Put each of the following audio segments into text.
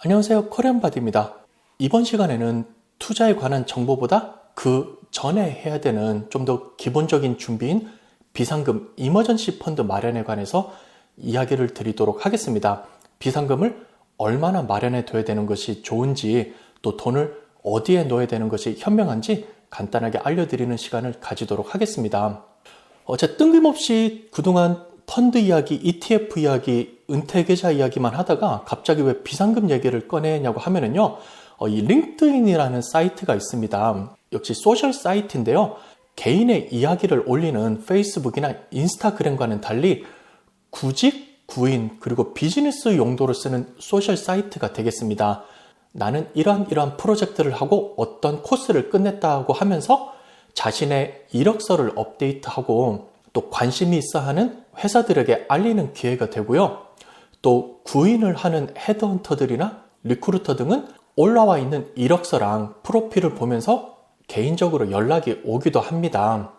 안녕하세요. 코리안바디입니다. 이번 시간에는 투자에 관한 정보보다 그 전에 해야 되는 좀 더 기본적인 준비인 비상금 이머전시 펀드 마련에 관해서 이야기를 드리도록 하겠습니다. 비상금을 얼마나 마련해 둬야 되는 것이 좋은지, 또 돈을 어디에 넣어야 되는 것이 현명한지 간단하게 알려드리는 시간을 가지도록 하겠습니다. 제가 뜬금없이 그동안 펀드 이야기, ETF 이야기, 은퇴계좌 이야기만 하다가 갑자기 왜 비상금 얘기를 꺼내냐고 하면은요, 이 링크드인이라는 사이트가 있습니다. 역시 소셜 사이트인데요. 개인의 이야기를 올리는 페이스북이나 인스타그램과는 달리 구직, 구인, 그리고 비즈니스 용도로 쓰는 소셜 사이트가 되겠습니다. 나는 이러한 프로젝트를 하고 어떤 코스를 끝냈다고 하면서 자신의 이력서를 업데이트하고 또 관심이 있어 하는 회사들에게 알리는 기회가 되고요. 또 구인을 하는 헤드헌터들이나 리크루터 등은 올라와 있는 이력서랑 프로필을 보면서 개인적으로 연락이 오기도 합니다.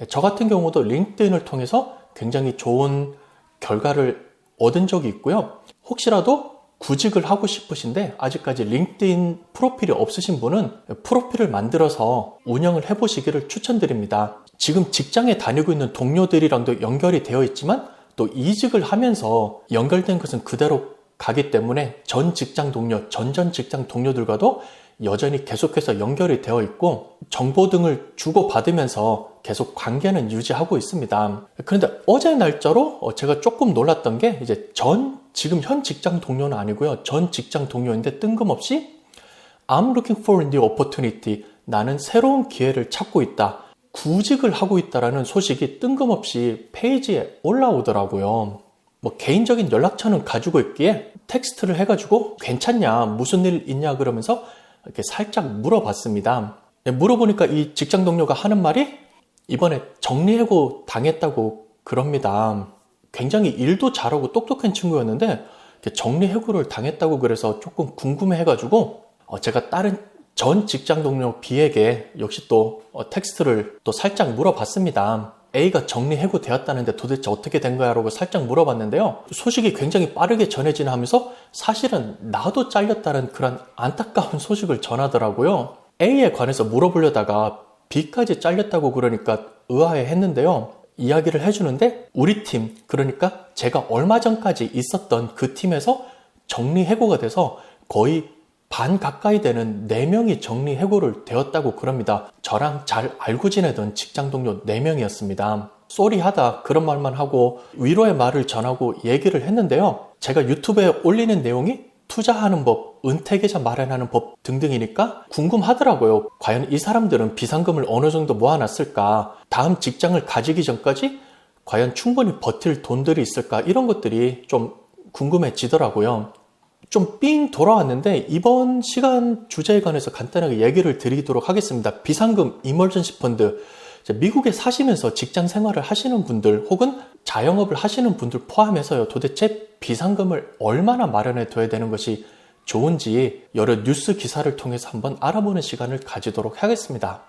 저 같은 경우도 링크드인을 통해서 굉장히 좋은 결과를 얻은 적이 있고요. 혹시라도 구직을 하고 싶으신데 아직까지 링크드인 프로필이 없으신 분은 프로필을 만들어서 운영을 해보시기를 추천드립니다. 지금 직장에 다니고 있는 동료들이랑도 연결이 되어 있지만 또 이직을 하면서 연결된 것은 그대로 가기 때문에 전 직장 동료, 전 직장 동료들과도 여전히 계속해서 연결이 되어 있고 정보 등을 주고받으면서 계속 관계는 유지하고 있습니다. 그런데 어제 날짜로 제가 조금 놀랐던 게 이제 지금 현 직장 동료는 아니고요. 전 직장 동료인데 뜬금없이 I'm looking for a new opportunity. 나는 새로운 기회를 찾고 있다. 구직을 하고 있다라는 소식이 뜬금없이 페이지에 올라오더라고요. 개인적인 연락처는 가지고 있기에 텍스트를 해가지고 괜찮냐, 무슨 일 있냐 그러면서 이렇게 살짝 물어봤습니다. 물어보니까 이 직장 동료가 하는 말이 이번에 정리해고 당했다고 그럽니다. 굉장히 일도 잘하고 똑똑한 친구였는데 정리해고를 당했다고 그래서 조금 궁금해가지고 제가 다른 전 직장 동료 B에게 역시 또 텍스트를 또 살짝 물어봤습니다. A가 정리해고 되었다는데 도대체 어떻게 된 거야? 라고 살짝 물어봤는데요. 소식이 굉장히 빠르게 전해지나 하면서 사실은 나도 잘렸다는 그런 안타까운 소식을 전하더라고요. A에 관해서 물어보려다가 B까지 잘렸다고 그러니까 의아해 했는데요. 이야기를 해주는데 우리 팀, 그러니까 제가 얼마 전까지 있었던 그 팀에서 정리해고가 돼서 거의 반 가까이 되는 4명이 정리해고를 되었다고 그럽니다. 저랑 잘 알고 지내던 직장 동료 4명이었습니다. 쏘리하다 그런 말만 하고 위로의 말을 전하고 얘기를 했는데요. 제가 유튜브에 올리는 내용이 투자하는 법, 은퇴계좌 마련하는 법 등등이니까 궁금하더라고요. 과연 이 사람들은 비상금을 어느 정도 모아놨을까? 다음 직장을 가지기 전까지 과연 충분히 버틸 돈들이 있을까? 이런 것들이 좀 궁금해지더라고요. 좀 삥 돌아왔는데 이번 시간 주제에 관해서 간단하게 얘기를 드리도록 하겠습니다. 비상금 이머전시 펀드. 미국에 사시면서 직장 생활을 하시는 분들 혹은 자영업을 하시는 분들 포함해서요. 도대체 비상금을 얼마나 마련해 둬야 되는 것이 좋은지 여러 뉴스 기사를 통해서 한번 알아보는 시간을 가지도록 하겠습니다.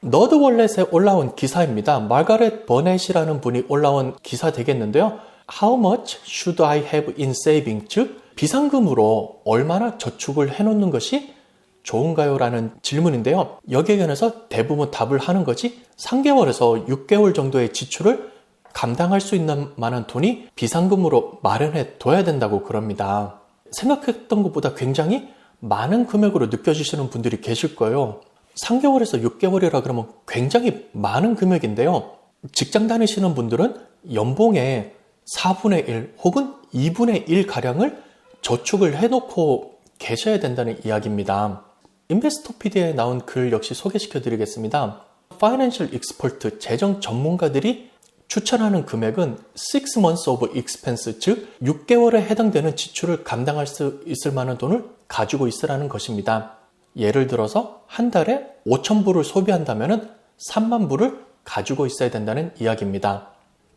너드월렛에 올라온 기사입니다. 마가렛 버넷이라는 분이 올라온 기사 되겠는데요. How much should I have in saving? 즉 비상금으로 얼마나 저축을 해놓는 것이 좋은가요? 라는 질문인데요. 여기에 관해서 대부분 답을 하는 것이 3개월에서 6개월 정도의 지출을 감당할 수 있는 만한 돈이 비상금으로 마련해 둬야 된다고 그럽니다. 생각했던 것보다 굉장히 많은 금액으로 느껴지시는 분들이 계실 거예요. 3개월에서 6개월이라 그러면 굉장히 많은 금액인데요. 직장 다니시는 분들은 연봉의 4분의 1 혹은 2분의 1 가량을 저축을 해놓고 계셔야 된다는 이야기입니다. 인베스토피디에 나온 글 역시 소개시켜 드리겠습니다. Financial Expert, 재정 전문가들이 추천하는 금액은 6 months of expense, 즉 6개월에 해당되는 지출을 감당할 수 있을 만한 돈을 가지고 있으라는 것입니다. 예를 들어서 한 달에 5,000불을 소비한다면 3만 불을 가지고 있어야 된다는 이야기입니다.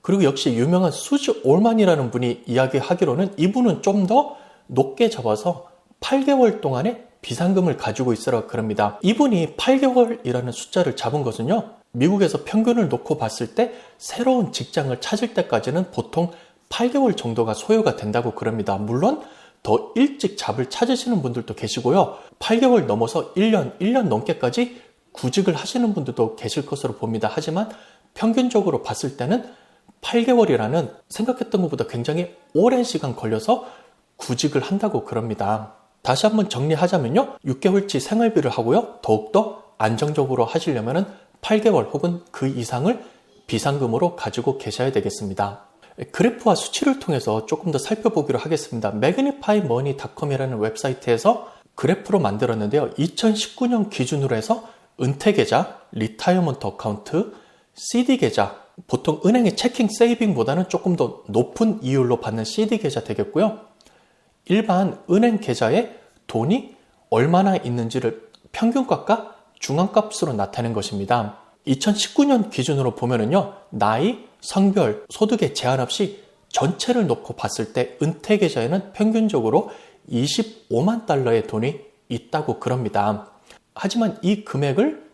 그리고 역시 유명한 수지 올만이라는 분이 이야기하기로는 이분은 좀 더 높게 잡아서 8개월 동안의 비상금을 가지고 있으라 그럽니다. 이분이 8개월이라는 숫자를 잡은 것은요. 미국에서 평균을 놓고 봤을 때 새로운 직장을 찾을 때까지는 보통 8개월 정도가 소요가 된다고 그럽니다. 물론 더 일찍 잡을 찾으시는 분들도 계시고요. 8개월 넘어서 1년 넘게까지 구직을 하시는 분들도 계실 것으로 봅니다. 하지만 평균적으로 봤을 때는 8개월이라는 생각했던 것보다 굉장히 오랜 시간 걸려서 구직을 한다고 그럽니다. 다시 한번 정리하자면요. 6개월치 생활비를 하고요. 더욱더 안정적으로 하시려면 8개월 혹은 그 이상을 비상금으로 가지고 계셔야 되겠습니다. 그래프와 수치를 통해서 조금 더 살펴보기로 하겠습니다. magnifymoney.com이라는 웹사이트에서 그래프로 만들었는데요. 2019년 기준으로 해서 은퇴계좌, 리타이어먼트 어카운트, CD계좌, 보통 은행의 체킹 세이빙보다는 조금 더 높은 이율로 받는 CD계좌 되겠고요. 일반 은행 계좌에 돈이 얼마나 있는지를 평균값과 중앙값으로 나타낸 것입니다. 2019년 기준으로 보면은요, 나이, 성별, 소득에 제한 없이 전체를 놓고 봤을 때 은퇴 계좌에는 평균적으로 25만 달러의 돈이 있다고 그럽니다. 하지만 이 금액을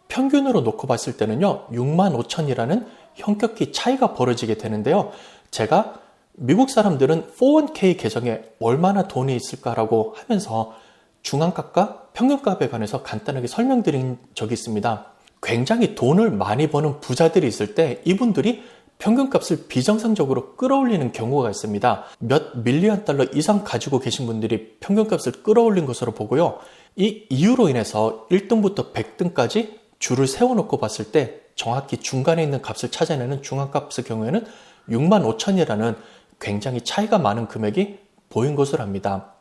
평균으로 놓고 봤을 때는요, 6만 5천이라는 현격히 차이가 벌어지게 되는데요. 제가 미국 사람들은 401k 계정에 얼마나 돈이 있을까라고 하면서 중앙값과 평균값에 관해서 간단하게 설명드린 적이 있습니다. 굉장히 돈을 많이 버는 부자들이 있을 때 이분들이 평균값을 비정상적으로 끌어올리는 경우가 있습니다. 몇 밀리언 달러 이상 가지고 계신 분들이 평균값을 끌어올린 것으로 보고요. 이 이유로 인해서 1등부터 100등까지 줄을 세워놓고 봤을 때 정확히 중간에 있는 값을 찾아내는 중앙값의 경우에는 6만 5천이라는 굉장히 차이가 많은 금액이 보인 것으로 합니다.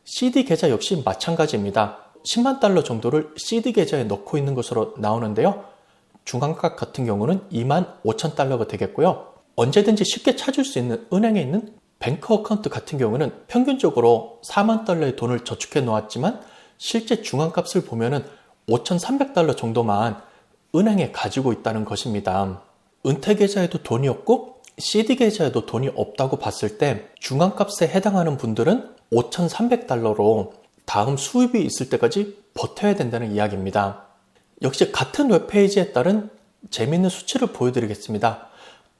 CD 계좌 역시 마찬가지입니다. 10만 달러 정도를 CD 계좌에 넣고 있는 것으로 나오는데요. 중앙값 같은 경우는 2만 5천 달러가 되겠고요. 언제든지 쉽게 찾을 수 있는 은행에 있는 뱅크 어카운트 같은 경우는 평균적으로 4만 달러의 돈을 저축해 놓았지만 실제 중앙값을 보면은 5,300달러 정도만 은행에 가지고 있다는 것입니다. 은퇴 계좌에도 돈이 없고 CD 계좌에도 돈이 없다고 봤을 때 중앙값에 해당하는 분들은 5,300달러로 다음 수입이 있을 때까지 버텨야 된다는 이야기입니다. 역시 같은 웹페이지에 따른 재미있는 수치를 보여드리겠습니다.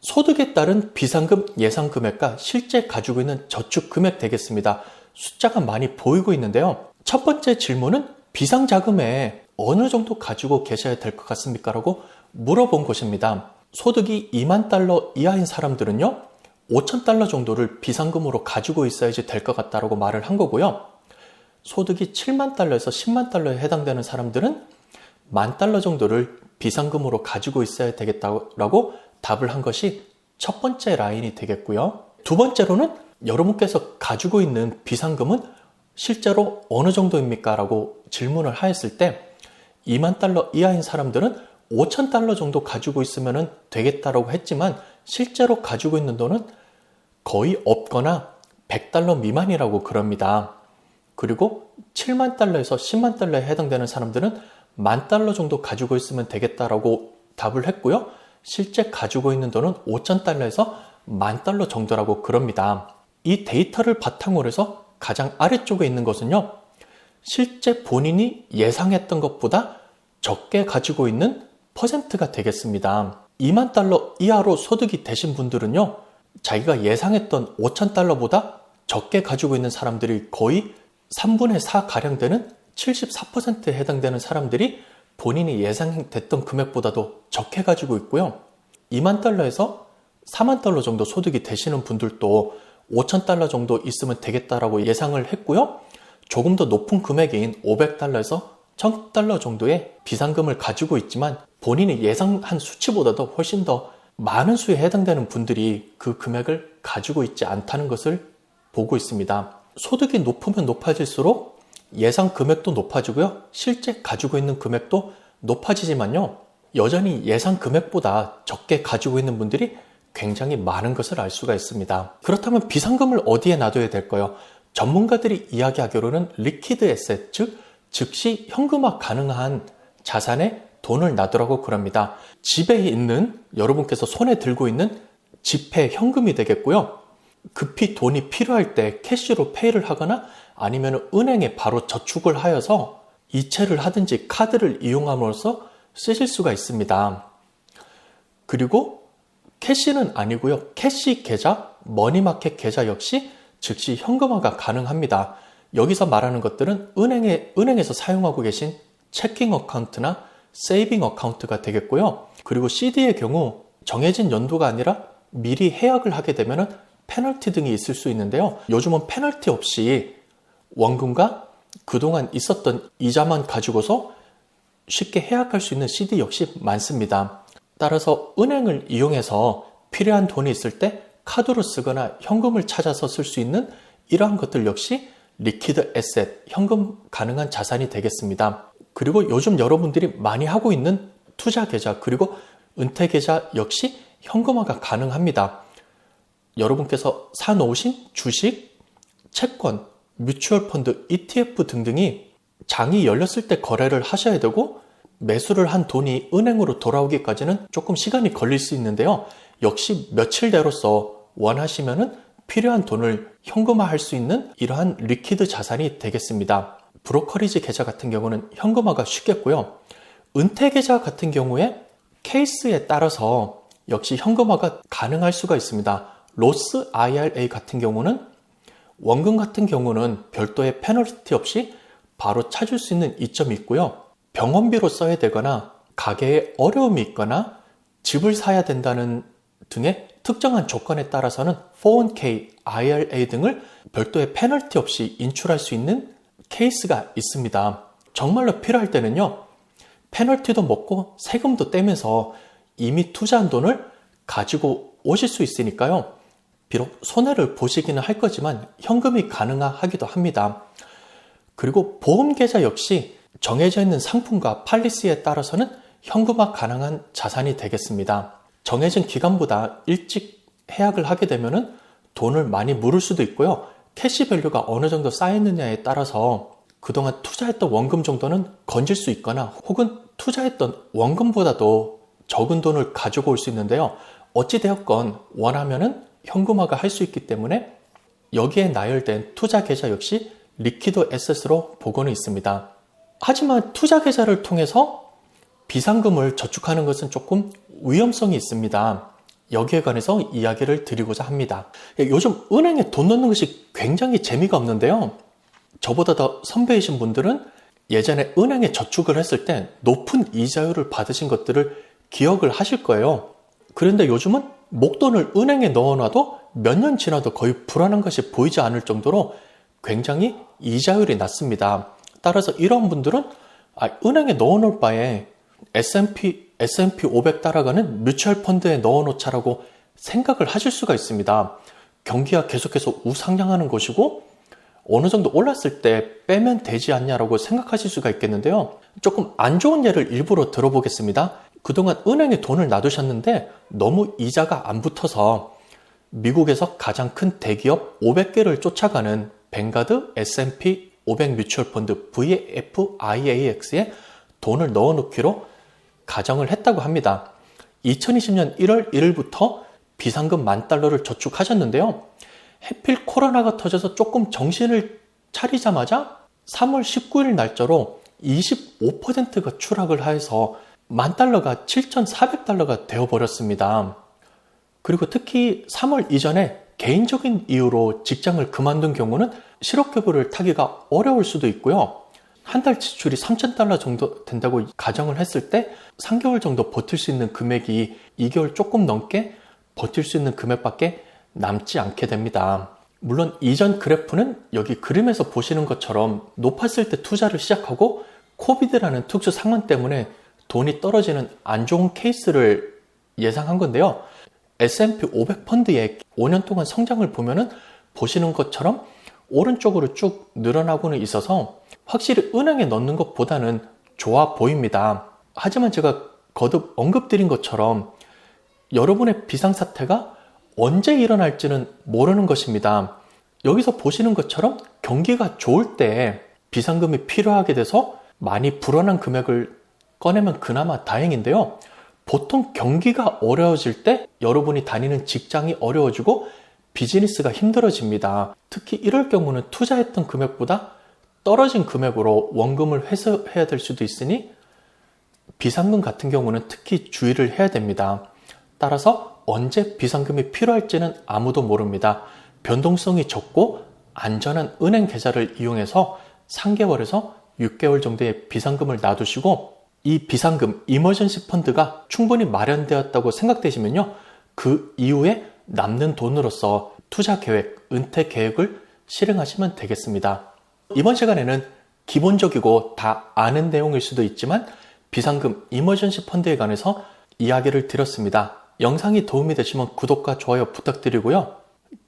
소득에 따른 비상금 예상 금액과 실제 가지고 있는 저축 금액 되겠습니다. 숫자가 많이 보이고 있는데요. 첫 번째 질문은 비상자금에 어느 정도 가지고 계셔야 될 것 같습니까? 라고 물어본 것입니다. 소득이 2만 달러 이하인 사람들은요, 5천 달러 정도를 비상금으로 가지고 있어야지 될 것 같다라고 말을 한 거고요. 소득이 7만 달러에서 10만 달러에 해당되는 사람들은 1만 달러 정도를 비상금으로 가지고 있어야 되겠다라고 답을 한 것이 첫 번째 라인이 되겠고요. 두 번째로는 여러분께서 가지고 있는 비상금은 실제로 어느 정도입니까? 라고 질문을 하였을 때 2만 달러 이하인 사람들은 5천 달러 정도 가지고 있으면 되겠다라고 했지만 실제로 가지고 있는 돈은 거의 없거나 100달러 미만이라고 그럽니다. 그리고 7만 달러에서 10만 달러에 해당되는 사람들은 1만 달러 정도 가지고 있으면 되겠다라고 답을 했고요. 실제 가지고 있는 돈은 5천 달러에서 1만 달러 정도라고 그럽니다. 이 데이터를 바탕으로 해서 가장 아래쪽에 있는 것은요, 실제 본인이 예상했던 것보다 적게 가지고 있는 퍼센트가 되겠습니다. 2만 달러 이하로 소득이 되신 분들은요, 자기가 예상했던 5천 달러보다 적게 가지고 있는 사람들이 거의 3분의 4가량 되는 74%에 해당되는 사람들이 본인이 예상됐던 금액보다도 적게 가지고 있고요. 2만 달러에서 4만 달러 정도 소득이 되시는 분들도 5천 달러 정도 있으면 되겠다라고 예상을 했고요. 조금 더 높은 금액인 500달러에서 1000달러 정도의 비상금을 가지고 있지만 본인이 예상한 수치보다도 훨씬 더 많은 수에 해당되는 분들이 그 금액을 가지고 있지 않다는 것을 보고 있습니다. 소득이 높으면 높아질수록 예상 금액도 높아지고요. 실제 가지고 있는 금액도 높아지지만요. 여전히 예상 금액보다 적게 가지고 있는 분들이 굉장히 많은 것을 알 수가 있습니다. 그렇다면 비상금을 어디에 놔둬야 될까요? 전문가들이 이야기하기로는 리퀴드 에셋, 즉 즉시 현금화 가능한 자산에 돈을 놔두라고 그럽니다. 집에 있는, 여러분께서 손에 들고 있는 지폐 현금이 되겠고요. 급히 돈이 필요할 때 캐시로 페이를 하거나 아니면 은행에 바로 저축을 하여서 이체를 하든지 카드를 이용함으로써 쓰실 수가 있습니다. 그리고 캐시는 아니고요. 캐시 계좌, 머니마켓 계좌 역시 즉시 현금화가 가능합니다. 여기서 말하는 것들은 은행에서 사용하고 계신 체킹 어카운트나 세이빙 어카운트가 되겠고요. 그리고 CD의 경우 정해진 연도가 아니라 미리 해약을 하게 되면 페널티 등이 있을 수 있는데요. 요즘은 페널티 없이 원금과 그동안 있었던 이자만 가지고서 쉽게 해약할 수 있는 CD 역시 많습니다. 따라서 은행을 이용해서 필요한 돈이 있을 때 카드로 쓰거나 현금을 찾아서 쓸 수 있는 이러한 것들 역시 리퀴드 에셋, 현금 가능한 자산이 되겠습니다. 그리고 요즘 여러분들이 많이 하고 있는 투자 계좌 그리고 은퇴 계좌 역시 현금화가 가능합니다. 여러분께서 사놓으신 주식, 채권, 뮤추얼 펀드, ETF 등등이 장이 열렸을 때 거래를 하셔야 되고 매수를 한 돈이 은행으로 돌아오기까지는 조금 시간이 걸릴 수 있는데요. 역시 며칠 내로서 원하시면은 필요한 돈을 현금화할 수 있는 이러한 리퀴드 자산이 되겠습니다. 브로커리지 계좌 같은 경우는 현금화가 쉽겠고요. 은퇴 계좌 같은 경우에 케이스에 따라서 역시 현금화가 가능할 수가 있습니다. 로스 IRA 같은 경우는 원금 같은 경우는 별도의 페널티 없이 바로 찾을 수 있는 이점이 있고요. 병원비로 써야 되거나 가계에 어려움이 있거나 집을 사야 된다는 등의 특정한 조건에 따라서는 401k, IRA 등을 별도의 페널티 없이 인출할 수 있는 케이스가 있습니다. 정말로 필요할 때는요. 페널티도 먹고 세금도 떼면서 이미 투자한 돈을 가지고 오실 수 있으니까요. 비록 손해를 보시기는 할 거지만 현금이 가능하기도 합니다. 그리고 보험계좌 역시 정해져 있는 상품과 팔리시에 따라서는 현금화 가능한 자산이 되겠습니다. 정해진 기간보다 일찍 해약을 하게 되면 돈을 많이 물을 수도 있고요. 캐시밸류가 어느 정도 쌓였느냐에 따라서 그동안 투자했던 원금 정도는 건질 수 있거나 혹은 투자했던 원금보다도 적은 돈을 가지고 올 수 있는데요. 어찌되었건 원하면은 현금화가 할 수 있기 때문에 여기에 나열된 투자 계좌 역시 리퀴드 에셋으로 보고는 있습니다. 하지만 투자 계좌를 통해서 비상금을 저축하는 것은 조금 위험성이 있습니다. 여기에 관해서 이야기를 드리고자 합니다. 요즘 은행에 돈 넣는 것이 굉장히 재미가 없는데요. 저보다 더 선배이신 분들은 예전에 은행에 저축을 했을 때 높은 이자율을 받으신 것들을 기억을 하실 거예요. 그런데 요즘은 목돈을 은행에 넣어놔도 몇 년 지나도 거의 불안한 것이 보이지 않을 정도로 굉장히 이자율이 낮습니다. 따라서 이런 분들은 은행에 넣어놓을 바에 S&P 500 따라가는 뮤추얼 펀드에 넣어놓자라고 생각을 하실 수가 있습니다. 경기가 계속해서 우상향하는 것이고 어느 정도 올랐을 때 빼면 되지 않냐라고 생각하실 수가 있겠는데요. 조금 안 좋은 예를 일부러 들어보겠습니다. 그동안 은행에 돈을 놔두셨는데 너무 이자가 안 붙어서 미국에서 가장 큰 대기업 500개를 쫓아가는 뱅가드 S&P 500 뮤추얼 펀드 VFIAX에 돈을 넣어놓기로 가정을 했다고 합니다. 2020년 1월 1일부터 비상금 $10,000를 저축하셨는데요. 해필 코로나가 터져서 조금 정신을 차리자마자 3월 19일 날짜로 25%가 추락을 해서 $10,000가 $7,400가 되어버렸습니다. 그리고 특히 3월 이전에 개인적인 이유로 직장을 그만둔 경우는 실업급여를 타기가 어려울 수도 있고요. 한 달 지출이 $3,000 정도 된다고 가정을 했을 때 3개월 정도 버틸 수 있는 금액이 2개월 조금 넘게 버틸 수 있는 금액밖에 남지 않게 됩니다. 물론 이전 그래프는 여기 그림에서 보시는 것처럼 높았을 때 투자를 시작하고 코비드라는 특수 상황 때문에 돈이 떨어지는 안 좋은 케이스를 예상한 건데요. S&P 500 펀드의 5년 동안 성장을 보면은 보시는 것처럼 오른쪽으로 쭉 늘어나고는 있어서 확실히 은행에 넣는 것보다는 좋아 보입니다. 하지만 제가 거듭 언급드린 것처럼 여러분의 비상사태가 언제 일어날지는 모르는 것입니다. 여기서 보시는 것처럼 경기가 좋을 때 비상금이 필요하게 돼서 많이 불어난 금액을 꺼내면 그나마 다행인데요. 보통 경기가 어려워질 때 여러분이 다니는 직장이 어려워지고 비즈니스가 힘들어집니다. 특히 이럴 경우는 투자했던 금액보다 떨어진 금액으로 원금을 회수해야 될 수도 있으니 비상금 같은 경우는 특히 주의를 해야 됩니다. 따라서 언제 비상금이 필요할지는 아무도 모릅니다. 변동성이 적고 안전한 은행 계좌를 이용해서 3개월에서 6개월 정도의 비상금을 놔두시고 이 비상금 이머전시 펀드가 충분히 마련되었다고 생각되시면요. 그 이후에 남는 돈으로서 투자 계획, 은퇴 계획을 실행하시면 되겠습니다. 이번 시간에는 기본적이고 다 아는 내용일 수도 있지만 비상금 이머전시 펀드에 관해서 이야기를 드렸습니다. 영상이 도움이 되시면 구독과 좋아요 부탁드리고요.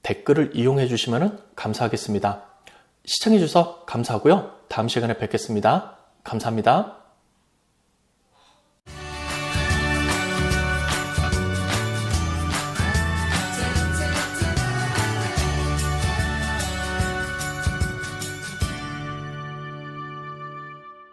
댓글을 이용해 주시면 감사하겠습니다. 시청해 주셔서 감사하고요. 다음 시간에 뵙겠습니다. 감사합니다.